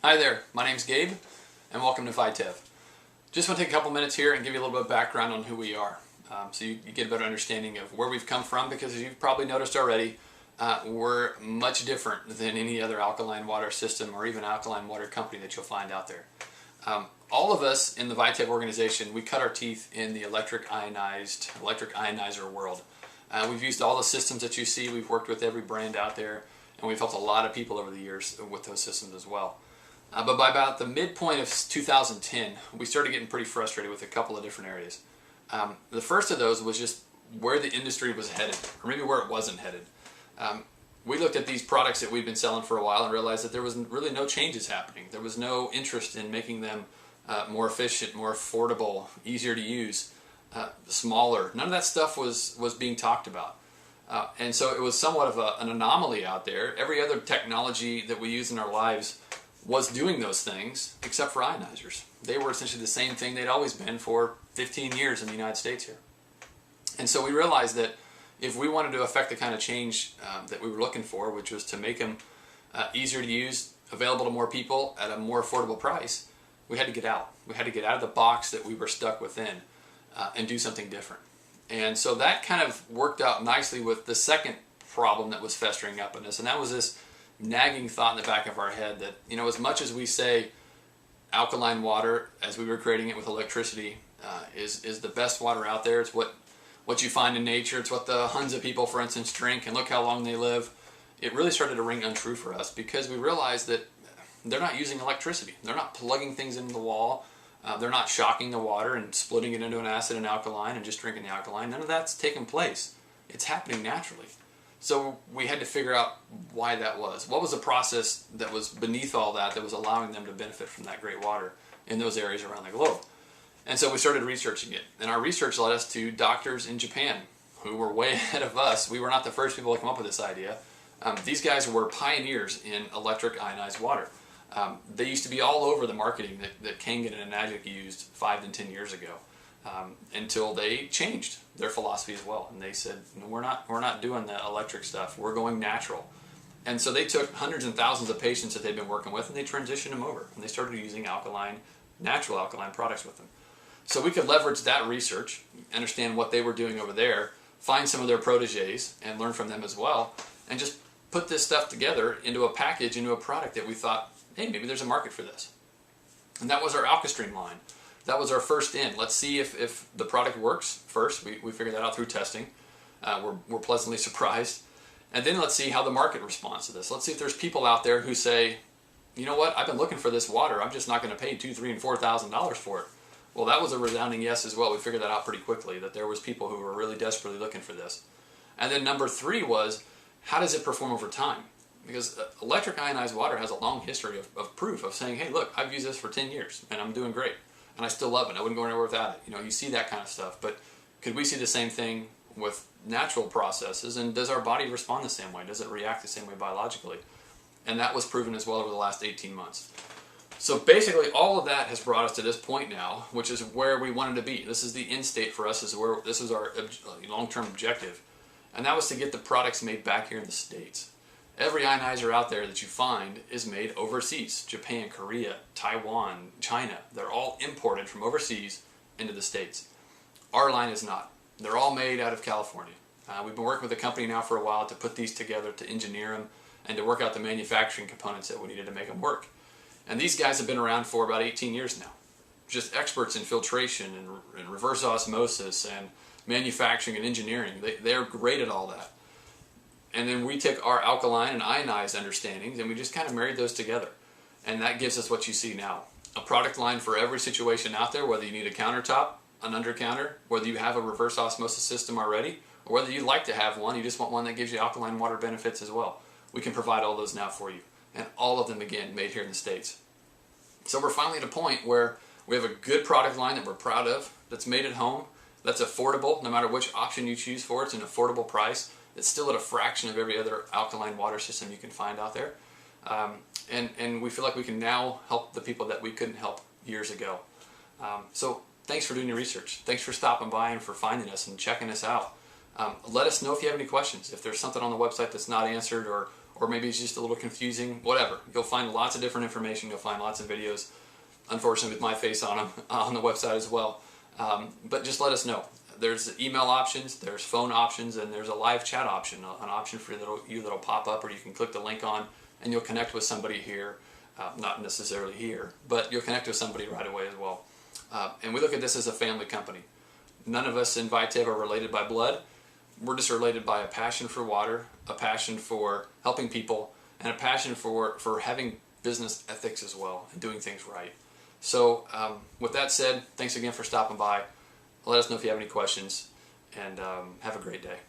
Hi there, my name's Gabe, and welcome to Vitev. Just want to take a couple minutes here and give you a little bit of background on who we are, so you get a better understanding of where we've come from, because as you've probably noticed already, we're much different than any other alkaline water system or even alkaline water company that you'll find out there. All of us in the Vitev organization, we cut our teeth in the electric ionizer world. We've used all the systems that you see. We've worked with every brand out there, and we've helped a lot of people over the years with those systems as well. But by about the midpoint of 2010, we started getting pretty frustrated with a couple of different areas. The first of those was just where the industry was headed, or maybe where it wasn't headed. We looked at these products that we'd been selling for a while and realized that there was really no changes happening. There was no interest in making them more efficient, more affordable, easier to use, smaller. None of that stuff was being talked about. And so it was somewhat of an anomaly out there. Every other technology that we use in our lives was doing those things except for ionizers. They were essentially the same thing they'd always been for 15 years in the United States here. And so we realized that if we wanted to affect the kind of change that we were looking for, which was to make them easier to use, available to more people at a more affordable price, we had to get out. We had to get out of the box that we were stuck within and do something different. And so that kind of worked out nicely with the second problem that was festering up in us, and that was this nagging thought in the back of our head that, you know, as much as we say alkaline water, as we were creating it with electricity, is the best water out there. It's what you find in nature. It's what the Hunza people, for instance, drink, and look how long they live. It really started to ring untrue for us because we realized that they're not using electricity. They're not plugging things into the wall. They're not shocking the water and splitting it into an acid and alkaline and just drinking the alkaline. None of that's taking place. It's happening naturally. So we had to figure out why that was. What was the process that was beneath all that was allowing them to benefit from that great water in those areas around the globe? And so we started researching it. And our research led us to doctors in Japan who were way ahead of us. We were not the first people to come up with this idea. These guys were pioneers in electric ionized water. They used to be all over the marketing that Kangen and Enagic used 5 to 10 years ago, until they changed their philosophy as well. And they said, no, we're not doing the electric stuff. We're going natural. And so they took hundreds and thousands of patients that they've been working with and they transitioned them over. And they started using natural alkaline products with them. So we could leverage that research, understand what they were doing over there, find some of their proteges and learn from them as well, and just put this stuff together into a package, into a product that we thought, hey, maybe there's a market for this. And that was our AlkaStream line. That was our first in. Let's see if the product works first. We figured that out through testing. We're pleasantly surprised. And then let's see how the market responds to this. Let's see if there's people out there who say, you know what, I've been looking for this water. I'm just not going to pay $2,000, $3,000, and $4,000 for it. Well, that was a resounding yes as well. We figured that out pretty quickly, that there was people who were really desperately looking for this. And then number 3 was, how does it perform over time? Because electric ionized water has a long history of proof of saying, hey, look, I've used this for 10 years and I'm doing great. And I still love it. I wouldn't go anywhere without it. You know, you see that kind of stuff. But could we see the same thing with natural processes? And does our body respond the same way? Does it react the same way biologically? And that was proven as well over the last 18 months. So basically all of that has brought us to this point now, which is where we wanted to be. This is the end state for us. This is our long-term objective. And that was to get the products made back here in the States. Every ionizer out there that you find is made overseas. Japan, Korea, Taiwan, China. They're all imported from overseas into the States. Our line is not. They're all made out of California. We've been working with a company now for a while to put these together, to engineer them, and to work out the manufacturing components that we needed to make them work. And these guys have been around for about 18 years now. Just experts in filtration and reverse osmosis and manufacturing and engineering. They're great at all that. And then we took our alkaline and ionized understandings and we just kind of married those together. And that gives us what you see now. A product line for every situation out there, whether you need a countertop, an under counter, whether you have a reverse osmosis system already, or whether you'd like to have one, you just want one that gives you alkaline water benefits as well. We can provide all those now for you. And all of them, again, made here in the States. So we're finally at a point where we have a good product line that we're proud of, that's made at home, that's affordable. No matter which option you choose for, it's an affordable price. It's still at a fraction of every other alkaline water system you can find out there. And we feel like we can now help the people that we couldn't help years ago. So thanks for doing your research. Thanks for stopping by and for finding us and checking us out. Let us know if you have any questions. If there's something on the website that's not answered or or maybe it's just a little confusing, whatever. You'll find lots of different information. You'll find lots of videos, unfortunately with my face on them, on the website as well. But just let us know. There's email options, there's phone options, and there's a live chat option, an option for you that'll pop up, or you can click the link on and you'll connect with somebody here. Not necessarily here, but you'll connect with somebody right away as well. And we look at this as a family company. None of us in Vitev are related by blood. We're just related by a passion for water, a passion for helping people, and a passion for having business ethics as well, and doing things right. So with that said, thanks again for stopping by. Let us know if you have any questions, and have a great day.